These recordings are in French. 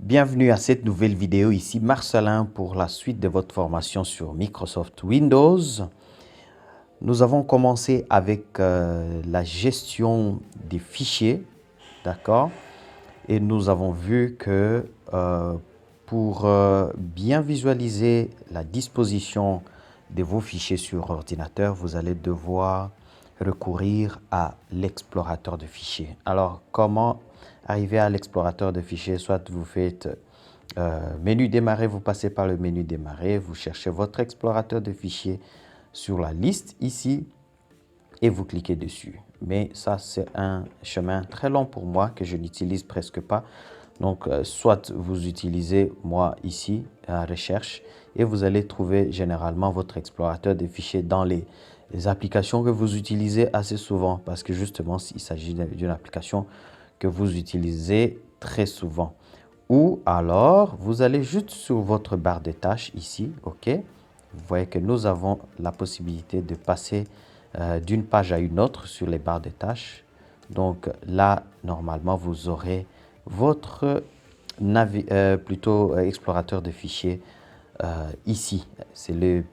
Bienvenue à cette nouvelle vidéo, ici Marcelin pour la suite de votre formation sur Microsoft Windows. Nous avons commencé avec la gestion des fichiers, d'accord? Et nous avons vu que pour bien visualiser la disposition de vos fichiers sur ordinateur, vous allez devoir recourir à l'explorateur de fichiers. Alors, comment arriver à l'explorateur de fichiers? Soit vous faites menu démarrer, vous passez par le menu démarrer, vous cherchez votre explorateur de fichiers sur la liste ici et vous cliquez dessus. Mais ça, c'est un chemin très long pour moi que je n'utilise presque pas. Donc, soit vous utilisez, moi, ici, la recherche, et vous allez trouver généralement votre explorateur de fichiers dans les applications que vous utilisez assez souvent, parce que justement, il s'agit d'une application que vous utilisez très souvent. Ou alors, vous allez juste sur votre barre de tâches ici, OK? Vous voyez que nous avons la possibilité de passer d'une page à une autre sur les barres de tâches. Donc là, normalement, vous aurez votre explorateur de fichiers ici. C'est le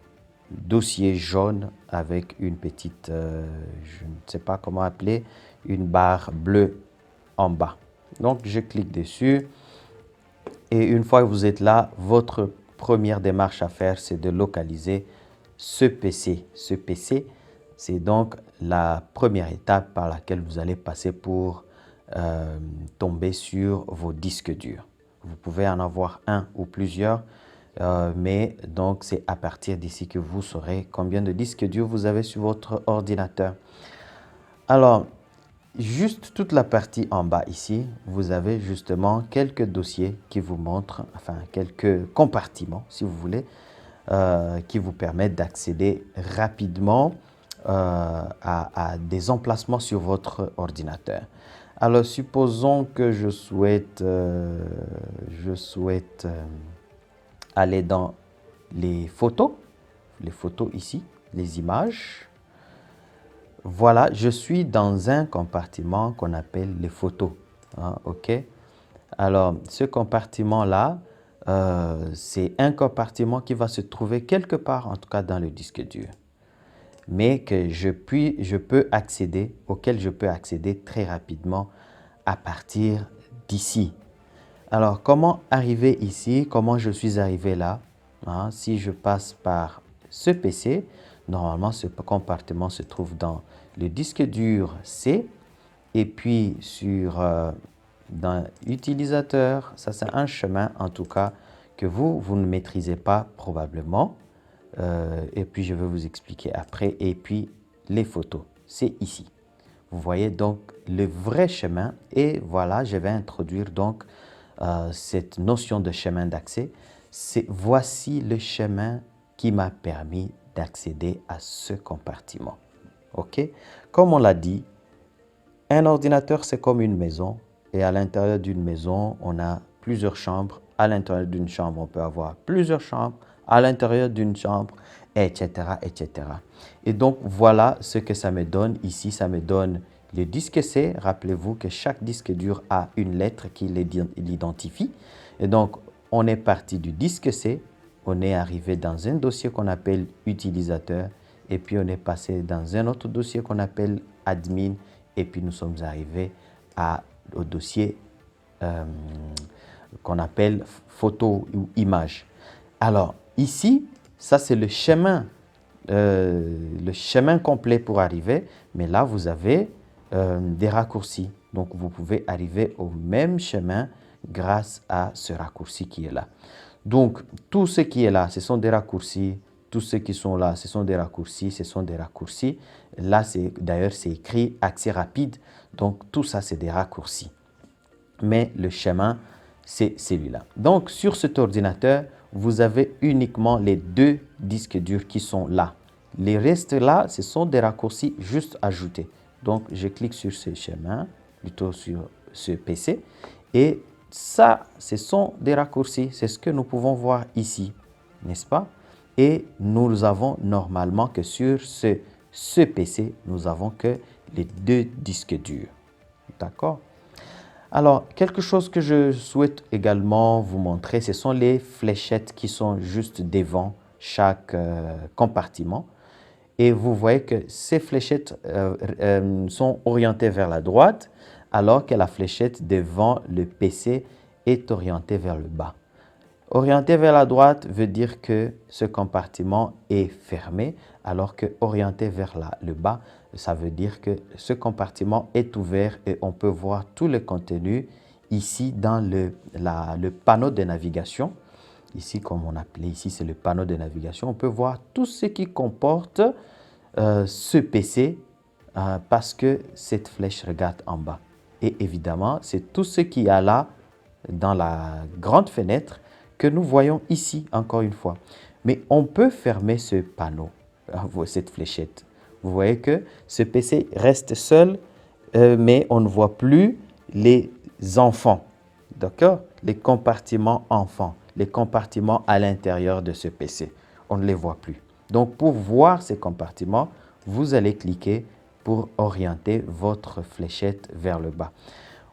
dossier jaune avec une petite, je ne sais pas comment appeler, une barre bleue en bas. Donc, je clique dessus. Et une fois que vous êtes là, votre première démarche à faire, c'est de localiser ce PC. Ce PC, c'est donc la première étape par laquelle vous allez passer pour tomber sur vos disques durs. Vous pouvez en avoir un ou plusieurs, mais donc c'est à partir d'ici que vous saurez combien de disques durs vous avez sur votre ordinateur. Alors, juste toute la partie en bas ici, vous avez justement quelques dossiers qui vous montrent, enfin quelques compartiments si vous voulez, qui vous permettent d'accéder rapidement à des emplacements sur votre ordinateur. Alors, supposons que je souhaite aller dans les photos ici, les images. Voilà, je suis dans un compartiment qu'on appelle les photos. Hein, OK? Alors, ce compartiment-là, c'est un compartiment qui va se trouver quelque part, en tout cas dans le disque dur, mais que auquel je peux accéder très rapidement à partir d'ici. Alors, comment arriver ici? Comment je suis arrivé là? Hein, si je passe par ce PC, normalement, ce compartiment se trouve dans le disque dur C. Et puis, dans l'utilisateur, ça c'est un chemin en tout cas que vous ne maîtrisez pas probablement. Et puis, je vais vous expliquer après. Et puis, les photos, c'est ici. Vous voyez donc le vrai chemin. Et voilà, je vais introduire donc cette notion de chemin d'accès. Voici le chemin qui m'a permis d'accéder à ce compartiment. OK? Comme on l'a dit, un ordinateur, c'est comme une maison. Et à l'intérieur d'une maison, on a plusieurs chambres. À l'intérieur d'une chambre, on peut avoir plusieurs chambres. À l'intérieur d'une chambre, etc., etc. Et donc, voilà ce que ça me donne. Ici, ça me donne le disque C. Rappelez-vous que chaque disque dur a une lettre qui l'identifie. Et donc, on est parti du disque C. On est arrivé dans un dossier qu'on appelle utilisateur. Et puis, on est passé dans un autre dossier qu'on appelle admin. Et puis, nous sommes arrivés au dossier qu'on appelle photo ou image. Alors, ici, ça, c'est le chemin complet pour arriver. Mais là, vous avez des raccourcis. Donc, vous pouvez arriver au même chemin grâce à ce raccourci qui est là. Donc, tout ce qui est là, ce sont des raccourcis. Tous ceux qui sont là, ce sont des raccourcis, ce sont des raccourcis. Là, d'ailleurs, c'est écrit accès rapide. Donc, tout ça, c'est des raccourcis. Mais le chemin, c'est celui-là. Donc, sur cet ordinateur, vous avez uniquement les deux disques durs qui sont là. Les restes là, ce sont des raccourcis juste ajoutés. Donc, je clique sur ce chemin, plutôt sur ce PC. Et ça, ce sont des raccourcis. C'est ce que nous pouvons voir ici, n'est-ce pas? Et nous avons normalement que sur ce PC, nous avons que les deux disques durs. D'accord? Alors, quelque chose que je souhaite également vous montrer, ce sont les fléchettes qui sont juste devant chaque compartiment. Et vous voyez que ces fléchettes sont orientées vers la droite, alors que la fléchette devant le PC est orientée vers le bas. Orienté vers la droite veut dire que ce compartiment est fermé, alors que orienté vers le bas, ça veut dire que ce compartiment est ouvert et on peut voir tout le contenu ici dans le panneau de navigation. Ici, comme on appelait ici, c'est le panneau de navigation. On peut voir tout ce qui comporte ce PC parce que cette flèche regarde en bas. Et évidemment, c'est tout ce qu'il y a là dans la grande fenêtre que nous voyons ici, encore une fois. Mais on peut fermer ce panneau, cette fléchette. Vous voyez que ce PC reste seul, mais on ne voit plus les enfants, d'accord? Les compartiments enfants, les compartiments à l'intérieur de ce PC. On ne les voit plus. Donc, pour voir ces compartiments, vous allez cliquer pour orienter votre fléchette vers le bas.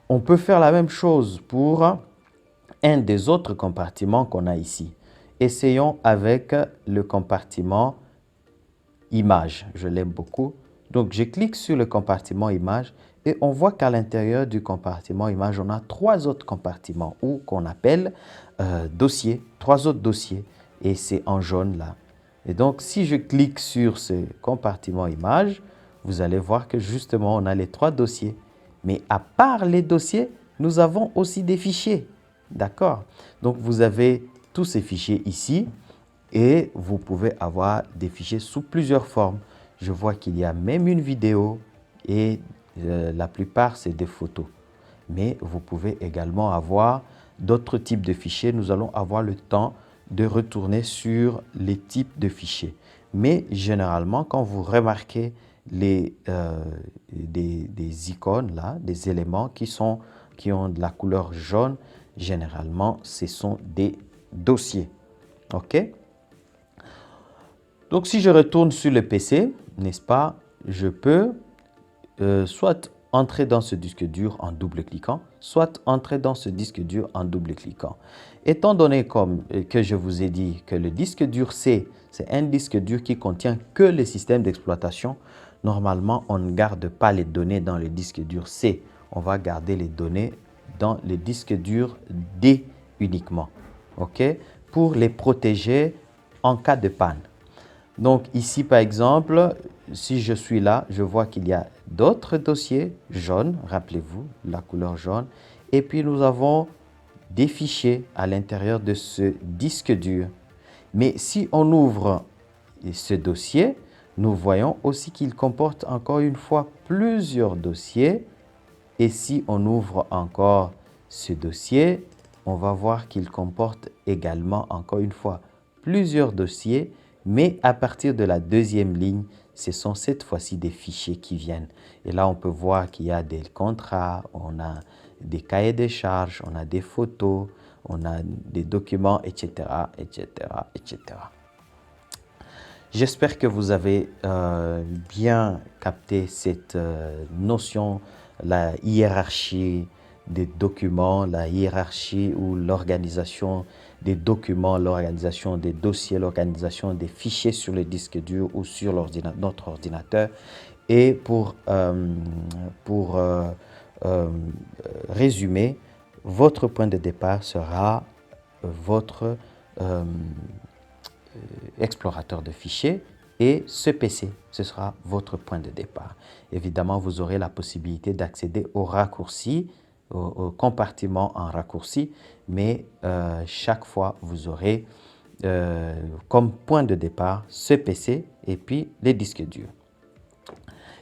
On peut faire la même chose pour un des autres compartiments qu'on a ici. Essayons avec le compartiment image. Je l'aime beaucoup. Donc, je clique sur le compartiment image et on voit qu'à l'intérieur du compartiment image, on a trois autres compartiments ou qu'on appelle dossiers, trois autres dossiers. Et c'est en jaune là. Et donc, si je clique sur ce compartiment image, vous allez voir que justement, on a les trois dossiers. Mais à part les dossiers, nous avons aussi des fichiers. D'accord? Donc, vous avez tous ces fichiers ici et vous pouvez avoir des fichiers sous plusieurs formes. Je vois qu'il y a même une vidéo et la plupart, c'est des photos. Mais vous pouvez également avoir d'autres types de fichiers. Nous allons avoir le temps de retourner sur les types de fichiers. Mais généralement, quand vous remarquez des icônes, là, des éléments qui ont de la couleur jaune, généralement, ce sont des dossiers. OK? Donc, si je retourne sur le PC, n'est-ce pas, je peux soit entrer dans ce disque dur en double-cliquant, soit entrer dans ce disque dur en double-cliquant. Étant donné que je vous ai dit que le disque dur C, c'est un disque dur qui contient que les systèmes d'exploitation, normalement, on ne garde pas les données dans le disque dur C. On va garder les données dans le disque dur D uniquement, OK? Pour les protéger en cas de panne. Donc ici, par exemple, si je suis là, je vois qu'il y a d'autres dossiers jaunes, rappelez-vous, la couleur jaune. Et puis, nous avons des fichiers à l'intérieur de ce disque dur. Mais si on ouvre ce dossier, nous voyons aussi qu'il comporte encore une fois plusieurs dossiers. Et si on ouvre encore ce dossier, on va voir qu'il comporte également encore une fois plusieurs dossiers. Mais à partir de la deuxième ligne, ce sont cette fois-ci des fichiers qui viennent. Et là, on peut voir qu'il y a des contrats, on a des cahiers de charges, on a des photos, on a des documents, etc., etc., etc. J'espère que vous avez bien capté cette notion, la hiérarchie des documents, la hiérarchie ou l'organisation des documents, l'organisation des dossiers, l'organisation des fichiers sur le disque dur ou sur notre ordinateur. Et pour résumer, votre point de départ sera votre explorateur de fichiers et ce PC, ce sera votre point de départ. Évidemment, vous aurez la possibilité d'accéder aux raccourcis, au compartiment en raccourci, mais chaque fois, vous aurez comme point de départ ce PC et puis les disques durs.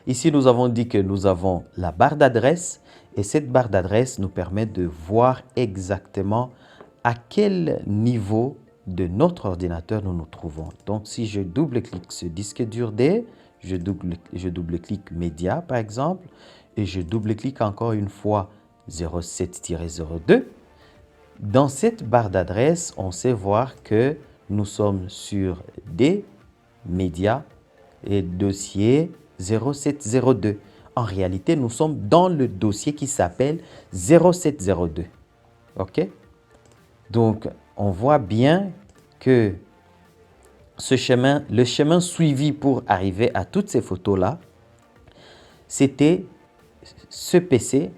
Ici, nous avons dit que nous avons la barre d'adresse et cette barre d'adresse nous permet de voir exactement à quel niveau de notre ordinateur nous nous trouvons. Donc, si je double-clique ce disque dur D, je double-clique Média par exemple, et je double-clique encore une fois 07-02. Dans cette barre d'adresse, on sait voir que nous sommes sur D, Média et dossier 0702. en réalité, nous sommes dans le dossier qui s'appelle 0702. OK? Donc, on voit bien que le chemin suivi pour arriver à toutes ces photos-là, c'était ce PC,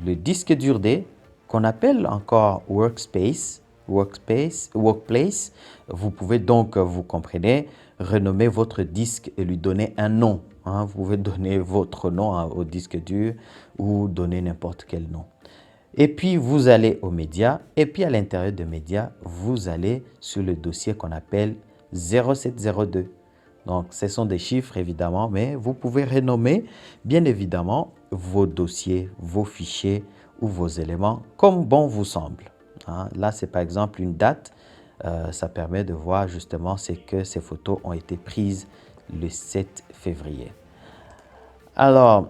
le disque dur D, qu'on appelle encore Workspace. Workplace. Vous pouvez donc, vous comprenez, renommer votre disque et lui donner un nom. Vous pouvez donner votre nom au disque dur ou donner n'importe quel nom. Et puis, vous allez aux médias. Et puis, à l'intérieur des médias, vous allez sur le dossier qu'on appelle 0702. Donc, ce sont des chiffres, évidemment, mais vous pouvez renommer, bien évidemment, vos dossiers, vos fichiers ou vos éléments comme bon vous semble. Là, c'est par exemple une date. Ça permet de voir justement c'est que ces photos ont été prises le 7 février. Alors,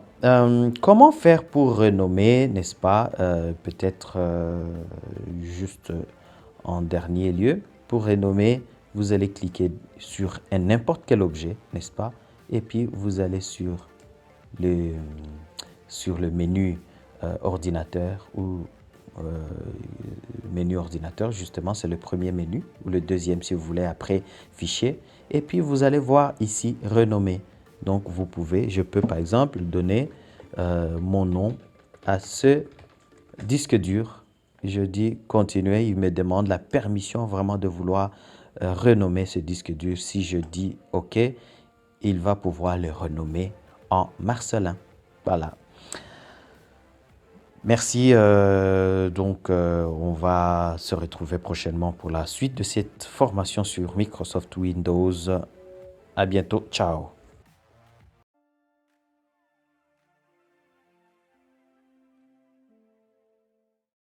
comment faire pour renommer, n'est-ce pas? Peut-être juste en dernier lieu, pour renommer, vous allez cliquer sur n'importe quel objet, n'est-ce pas? Et puis, vous allez sur le menu ordinateur ou menu ordinateur, justement, c'est le premier menu, ou le deuxième si vous voulez, après fichier. Et puis, vous allez voir ici, renommer. Donc, je peux par exemple donner mon nom à ce disque dur. Je dis continuer, il me demande la permission vraiment de vouloir renommer ce disque dur. Si je dis OK, il va pouvoir le renommer en Marcelin. Voilà. Merci. On va se retrouver prochainement pour la suite de cette formation sur Microsoft Windows. À bientôt. Ciao.